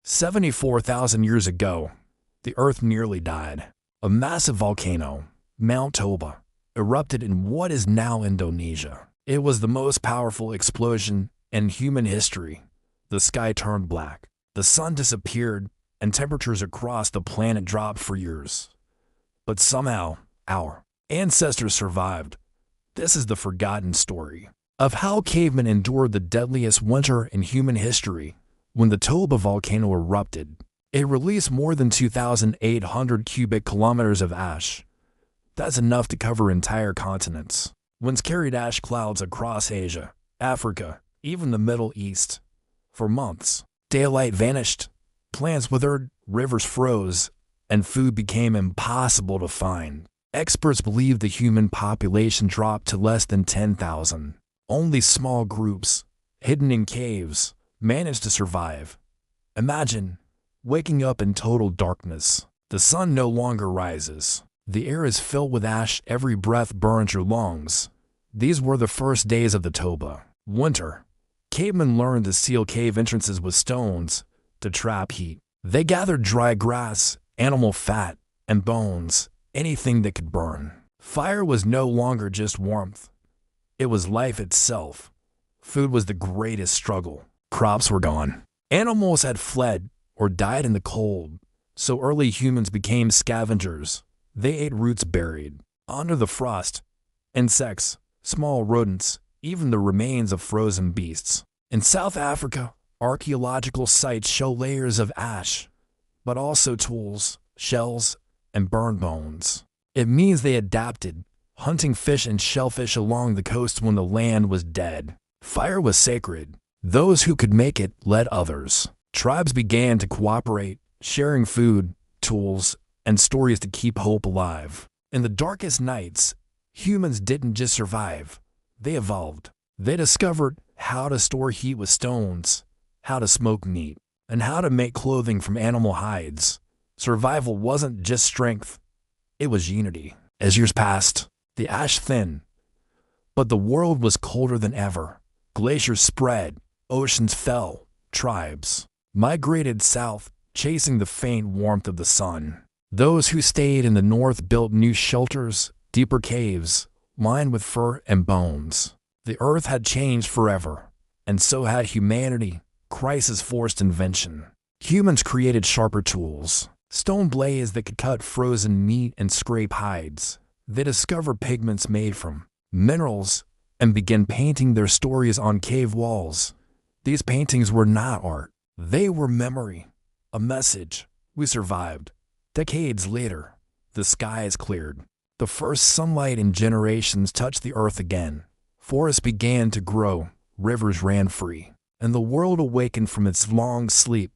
74,000 years ago, the Earth nearly died. A massive volcano, Mount Toba, erupted in what is now Indonesia. It was the most powerful explosion in human history. The sky turned black, the sun disappeared, and temperatures across the planet dropped for years. But somehow, our ancestors survived. This is the forgotten story of how cavemen endured the deadliest winter in human history. When the Toba volcano erupted, it released more than 2,800 cubic kilometers of ash. That's enough to cover entire continents. Winds carried ash clouds across Asia, Africa, even the Middle East. For months, daylight vanished, plants withered, rivers froze, and food became impossible to find. Experts believe the human population dropped to less than 10,000. Only small groups, hidden in caves, managed to survive. Imagine waking up in total darkness. The sun no longer rises. The air is filled with ash. Every breath burns your lungs. These were the first days of the Toba winter. Cavemen learned to seal cave entrances with stones to trap heat. They gathered dry grass, animal fat, and bones, anything that could burn. Fire was no longer just warmth. It was life itself. Food was the greatest struggle. Crops were gone. Animals had fled or died in the cold, so early humans became scavengers. They ate roots buried under the frost, insects, small rodents, even the remains of frozen beasts. In South Africa, archaeological sites show layers of ash, but also tools, shells, and burned bones. It means they adapted, hunting fish and shellfish along the coast when the land was dead. Fire was sacred. Those who could make it led others. Tribes began to cooperate, sharing food, tools, and stories to keep hope alive. In the darkest nights, humans didn't just survive, they evolved. They discovered how to store heat with stones, how to smoke meat, and how to make clothing from animal hides. Survival wasn't just strength, it was unity. As years passed, the ash thinned, but the world was colder than ever. Glaciers spread, oceans fell, tribes migrated south, chasing the faint warmth of the sun. Those who stayed in the north built new shelters, deeper caves, lined with fur and bones. The earth had changed forever, and so had humanity. Crisis forced invention. Humans created sharper tools, stone blades that could cut frozen meat and scrape hides. They discovered pigments made from minerals and began painting their stories on cave walls. These paintings were not art. They were memory, a message. We survived. Decades later, the skies cleared. The first sunlight in generations touched the earth again. Forests began to grow, rivers ran free, and the world awakened from its long sleep.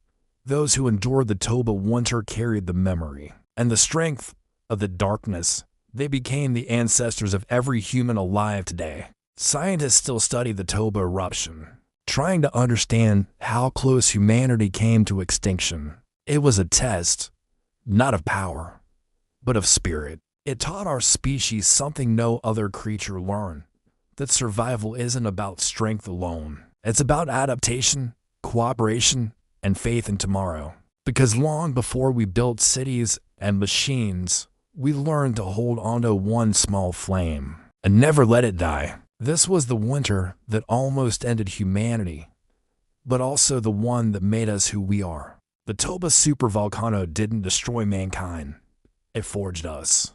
Those who endured the Toba winter carried the memory and the strength of the darkness. They became the ancestors of every human alive today. Scientists still study the Toba eruption, trying to understand how close humanity came to extinction. It was a test, not of power, but of spirit. It taught our species something no other creature learned, that survival isn't about strength alone. It's about adaptation, cooperation, and faith in tomorrow. Because long before we built cities and machines, we learned to hold onto one small flame and never let it die. This was the winter that almost ended humanity, but also the one that made us who we are. The Toba Supervolcano didn't destroy mankind, it forged us.